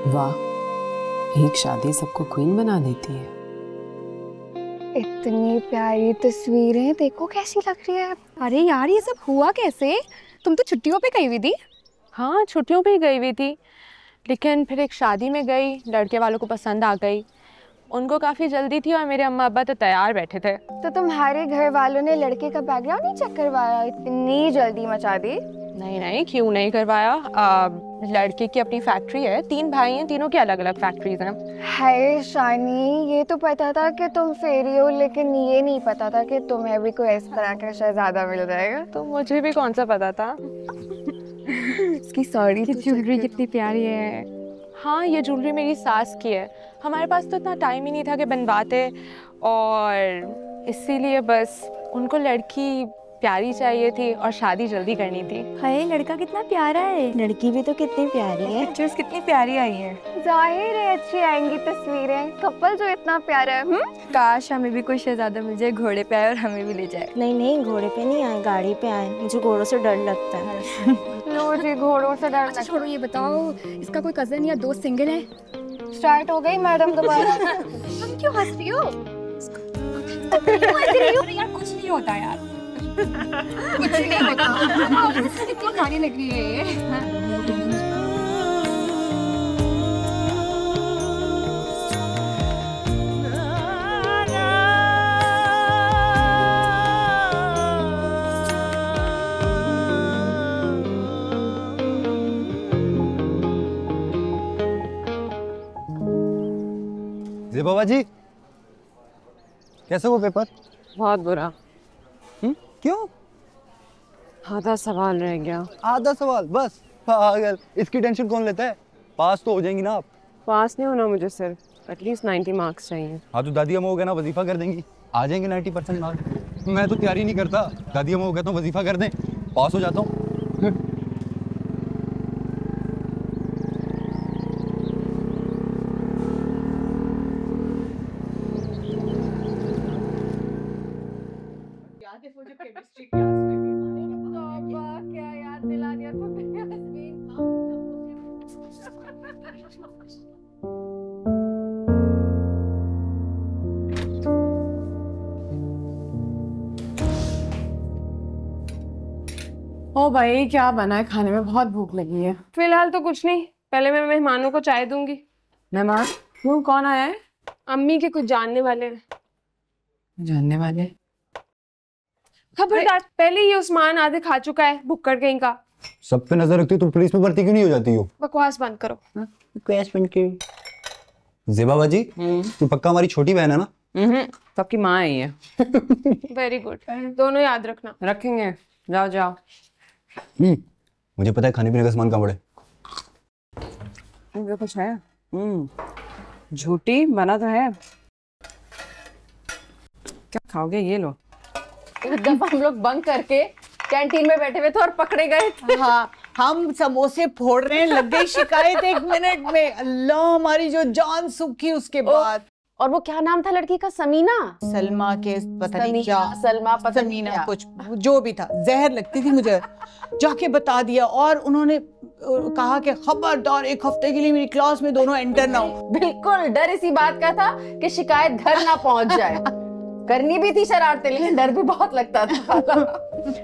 वाह, एक शादी सबको क्वीन बना देती है। इतनी प्यारी तस्वीरें देखो कैसी लग रही है। अरे यार ये सब हुआ कैसे? तुम तो छुट्टियों पे गई हुई थी। हाँ छुट्टियों पे ही गई हुई थी, लेकिन फिर एक शादी में गई, लड़के वालों को पसंद आ गई। उनको काफ़ी जल्दी थी और मेरे अम्मा अब्बा तो तैयार बैठे थे। तो तुम्हारे घर वालों ने लड़के का बैकग्राउंड नहीं चेक करवाया? इतनी जल्दी मचा दी? नहीं नहीं, क्यों नहीं करवाया। लड़के की अपनी फैक्ट्री है, 3 भाई हैं, तीनों की अलग अलग फैक्ट्रीज हैं। हाय शानी, ये तो पता था कि तुम फेरी हो, लेकिन ये नहीं पता था कि तुम्हें भी कोई इस तरह का शहजादा मिल जाएगा। तो मुझे भी कौन सा पता था। इसकी साड़ी की ज्वेलरी कितनी प्यारी है। हाँ ये ज्वेलरी मेरी सास की है। हमारे पास तो इतना टाइम ही नहीं था कि बनवाते, और इसीलिए बस उनको लड़की प्यारी चाहिए थी और शादी जल्दी करनी थी। हाय लड़का कितना प्यारा है। लड़की भी तो कितनी प्यारी है। पिक्चर्स कितनी प्यारी आई हैं। जाहिर है अच्छी आएंगी तस्वीरें। कपल जो इतना प्यारा है। काश हमें भी कोई शहजादा मिल जाए, घोड़े पे आए और हमें भी ले जाए। नहीं नहीं, घोड़े पे नहीं आए, गाड़ी पे आए। मुझे घोड़ों से डर लगता है। लो जी, घोड़ों से डर। अच्छा छोड़ो, ये बताओ इसका कोई कजन या दोस्त सिंगल है? स्टार्ट हो गई मैडम दोबारा। तुम क्यों हंस रही हो? यार कुछ नहीं होता यार। कुछ नहीं होता। कितनी खाने लग रही है ये। बाबा जी, कैसे हुआ पेपर? बहुत बुरा। क्यों? आधा सवाल रह गया। आधा सवाल बस? पागल, इसकी टेंशन कौन लेता है? पास तो हो जाएंगी ना आप। पास नहीं होना मुझे, सिर्फ एटलीस्ट 90 मार्क्स चाहिए। हाँ तो दादी अम्मा हो गया ना, वजीफा कर देंगी, आ जाएंगे 90% मार्क्स। मैं तो तैयारी नहीं करता, दादी अम्मा हो गया तो वजीफा कर दें, पास हो जाता हूँ। क्या याद दिला दिया तुमने यास्मीन। ओ भाई क्या बना है खाने में? बहुत भूख लगी है। फिलहाल तो कुछ नहीं, पहले मैं मेहमानों को चाय दूंगी। मेहमान? वो कौन आया है? अम्मी के कुछ जानने वाले हैं। जानने वाले? खबरदार, पहले ही उस्मान आधे खा चुका है, भुक्कड़ कहीं का। सब पे नजर रखती हो तो पुलिस में भर्ती क्यों नहीं हो जाती हो? बकवास बंद करो। बकवास बंद करो। ज़ेबा बाजी, तू पक्का हमारी छोटी बहन है ना? सबकी माँ है ये। वेरी गुड, दोनों याद रखना। रखेंगे, जाओ जाओ। मुझे पता है खाने पीने का सामान कहाँ पड़े। कुछ है? झूठी बना तो है। क्या खाओगे? ये लो। एक दफा हम लोग बंक करके कैंटीन में बैठे हुए थे और पकड़े गए। हाँ, हम समोसे फोड़ रहे हैं, लग गई शिकायत 1 मिनट में। अल्लाह, हमारी जो जान सूखी उसके बाद। और वो क्या नाम था लड़की का? समीना? सलमा के पता नहीं क्या, सलमा पता नहीं समीना क्या। कुछ जो भी था, जहर लगती थी मुझे। जाके बता दिया और उन्होंने कहा कि खबरदार 1 हफ्ते के लिए मेरी क्लास में दोनों एंटर ना हो। बिल्कुल, डर इसी बात का था कि शिकायत घर ना पहुंच जाए। करनी भी थी शरारतें, लेकिन डर भी बहुत लगता था।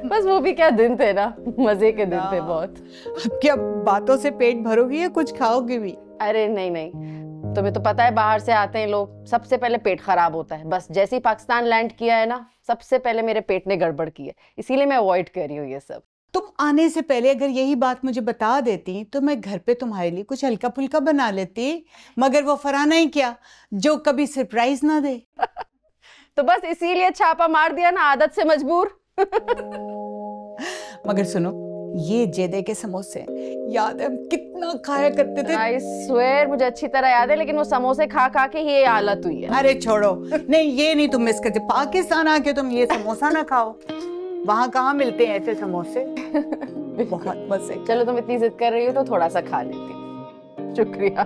बस वो भी क्या दिन थे ना, मजे के दिन थे बहुत। अब क्या बातों से पेट भरोगी या कुछ खाओगी भी? अरे नहीं नहीं, तुम्हें तो पता है बाहर से आते हैं लोग, सबसे पहले पेट खराब होता है। बस जैसे ही पाकिस्तान लैंड किया है ना, सबसे पहले मेरे पेट ने गड़बड़ की है, इसीलिए मैं अवॉइड कर रही हूँ ये सब। तुम आने से पहले अगर यही बात मुझे बता देती तो मैं घर पे तुम्हारे लिए कुछ हल्का फुल्का बना लेती, मगर वो फराना ही क्या जो कभी सरप्राइज ना दे। तो बस इसीलिए छापा मार दिया ना, आदत से मजबूर। मगर सुनो, ये जेदे के समोसे याद है हम कितना खाया करते थे? I swear, मुझे अच्छी तरह याद है, लेकिन वो समोसे खा खा के ये हालत हुई है। अरे छोड़ो, नहीं ये नहीं तुम मिस करते। पाकिस्तान आके तुम ये समोसा ना खाओ, वहाँ कहाँ मिलते हैं ऐसे समोसे। बहुत मजे। चलो तुम इतनी जिद कर रही हो तो थोड़ा सा खा लेती हूँ। शुक्रिया।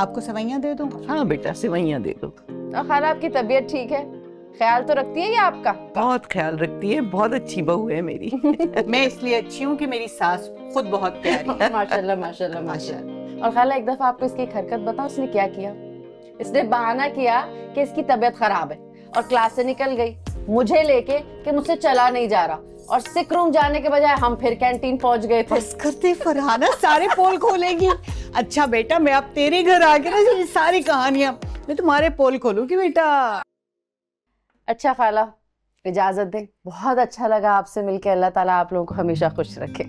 आपको सेवइयाँ दे दूँ? हाँ बेटा, सेवइयाँ दे दो। खाला आपकी तबीयत ठीक है? ख्याल तो रखती है ये आपका? बहुत ख्याल रखती है, बहुत अच्छी बहू है मेरी। मैं इसलिए अच्छी हूँ कि मेरी सास खुद बहुत प्यारी है। माशाल्लाह माशाल्लाह माशाल्लाह। और खाला एक दफा आपको इसकी एक हरकत बताओ, उसने क्या किया? इसने बहाना किया कि इसकी तबीयत खराब है और क्लास से निकल गई मुझे लेके कि मुझसे चला नहीं जा रहा, और सिक रूम जाने के बजाय हम फिर कैंटीन पहुंच गए थे। बस करते फरहाना, सारे पोल खोलेगी। अच्छा बेटा, मैं अब तेरे घर आके ना ये सारी कहानियां मैं तुम्हारे पोल खोलूंगी बेटा। अच्छा खाला, इजाजत दे। बहुत अच्छा लगा आपसे मिलके। अल्लाह ताला आप लोगों को हमेशा खुश रखे।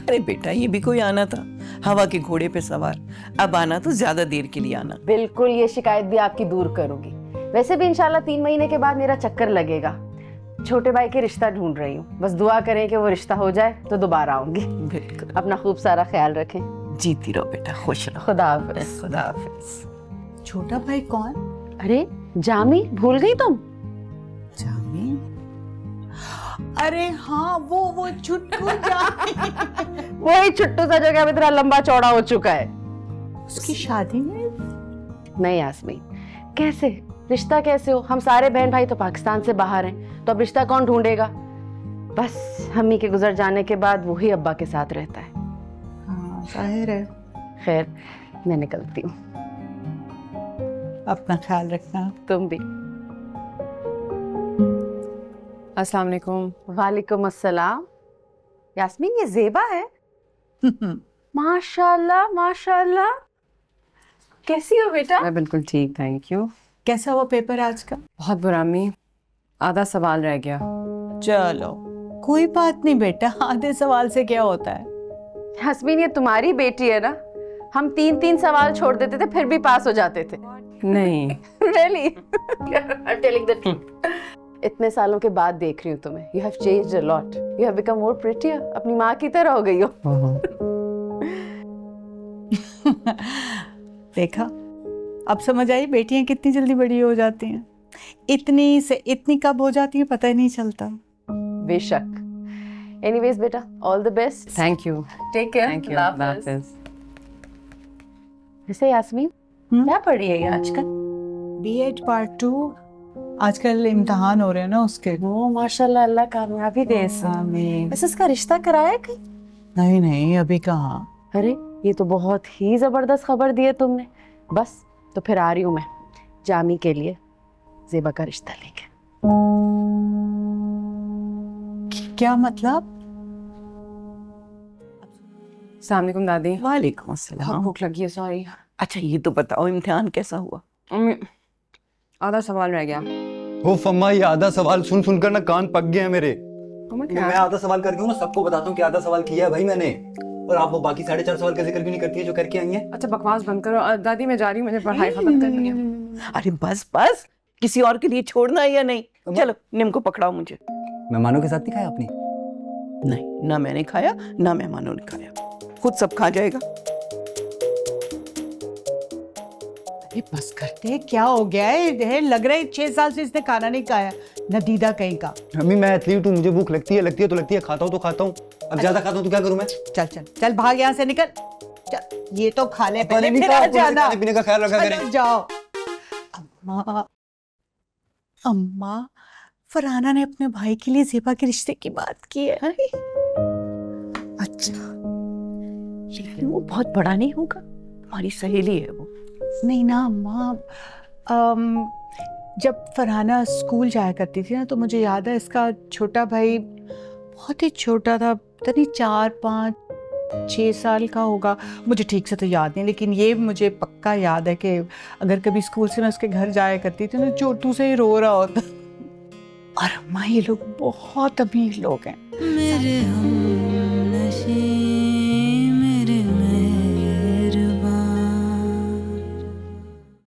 अरे बेटा, ये भी कोई आना था, हवा के घोड़े पे सवार। अब आना तो ज्यादा देर के लिए आना। बिल्कुल, ये शिकायत भी आपकी दूर करूंगी। वैसे भी इंशाल्लाह 3 महीने के बाद मेरा चक्कर लगेगा। छोटे भाई के रिश्ता ढूंढ रही हूँ, बस दुआ करें कि वो रिश्ता हो जाए तो दोबारा आऊंगी। बिल्कुल। अपना खूब सारा ख्याल रखें। जीती रहो बेटा, खुश रहो। खुदा हाफिज। खुदा हाफिज। छोटा भाई कौन? अरे जामी, भूल गई तुम? जामी? अरे हाँ, वो छुट्टू जामी। वही छुट्टू सा जो कि अब इतना लंबा चौड़ा हो चुका है। उसकी शादी में? नहीं यास्मीन, कैसे रिश्ता कैसे हो? हम सारे बहन भाई तो पाकिस्तान से बाहर हैं, तो अब रिश्ता कौन ढूंढेगा? बस अम्मी के गुजर जाने के बाद वही अब्बा के साथ रहता है। हाँ, जाहिर है। खैर, मैं निकलती हूँ। अपना ख्याल रखना। तुम भी। अस्सलाम वालेकुम। वालेकुम अस्सलाम। यास्मीन, ये ज़ेबा है? माशाल्लाह माशाल्लाह। कैसी हो बेटा? मैं बिल्कुल ठीक, थैंक यू। कैसा हुआ पेपर आज का? बहुत बुरा अम्मी, आधा सवाल रह गया। चलो कोई बात नहीं बेटा, आधे सवाल से क्या होता है। यास्मीन, ये तुम्हारी बेटी है ना? हम 3-3 सवाल छोड़ देते थे फिर भी पास हो जाते थे। नहीं। Really? I'm telling the truth. इतने सालों के बाद देख रही हूँ तुम्हें। You have changed a lot. You have become more prettier. अपनी माँ की तरह हो गई हो। देखा, अब समझ आई बेटियां कितनी जल्दी बड़ी हो जाती हैं। इतनी से इतनी कब हो जाती है पता ही नहीं चलता। बेशक। Anyways बेटा, all the best. Thank you. Take care. Thank you. अल्लाह हाफ़िज़। वैसे यास्मीन, क्या पढ़ रही है ये आजकल? B.Ed Part 2। आजकल इम्तिहान हो रहे हैं ना उसके। ओ माशाल्लाह, अल्लाह कामयाबी दे। आमीन। वैसे इसका रिश्ता कराया है कहीं? नहीं नहीं, अभी कहाँ। अरे ये तो बहुत ही जबरदस्त खबर दी है तुमने। बस तो फिर आ रही हूँ मैं जामी के लिए ज़ेबा का रिश्ता लेके। क्या मतलब? अस्सलाम वालेकुम दादी। वालेकुम अस्सलाम। भूख लगी है, सॉरी। अच्छा ये तो बताओ, इम्तिहान कैसा हुआ? अम्मी, आधा सवाल रह गया। ओ फम्मा, ये आधा सवाल सुन सुनकर ना कान पक गए हैं मेरे। क्या? मैं आधा सवाल करके हूँ ना सबको बताता हूँ कि आधा सवाल किया है भाई मैंने, और आप वो बाकी 4.5 सवाल का जिक्र क्यों नहीं करती है जो करके आई हैं? अच्छा बकवास बंद करो। दादी मैं जा रही हूँ, मुझे पढ़ाई खत्म करनी है। अरे बस बस, किसी और के लिए छोड़ना है या नहीं? चलो निम को पकड़ाओ मुझे। मेहमानों के साथ नहीं खाया आपने? नहीं, ना मैंने खाया ना मेहमानों ने खाया, खुद सब खा जाएगा। अरे बस करते, क्या हो गया है? लग रहा है 6 साल से इसने खाना नहीं खाया। नदीदा कहीं का। अम्मी मैं एथलीट हूँ, मुझे भूख लगती है तो लगती है, खाता हूँ तो खाता हूँ। अब ज्यादा खाता हूँ तो क्या करूँ मैं? चल चल चल, भाग यहाँ से, निकल। चल, ये तो खा ले पहले, नहीं फिर आ जाना। खाने पीने का ख्याल रखा चलो करें। जाओ। अम्मा, अम्मा, फरहाना ने अपने भाई के लिए ज़ेबा के रिश्ते की बात की है। अच्छा, लेकिन वो बहुत बड़ा नहीं होगा, हमारी सहेली है वो। नहीं ना अम्मा, जब फरहाना स्कूल जाया करती थी ना तो मुझे याद है इसका छोटा भाई बहुत ही छोटा था, पता नहीं 4, 5, 6 साल का होगा, मुझे ठीक से तो याद नहीं, लेकिन ये मुझे पक्का याद है कि अगर कभी स्कूल से मैं उसके घर जाया करती थी तो चोटू से ही रो रहा होता। और अम्मा, ये लोग बहुत अमीर लोग हैं।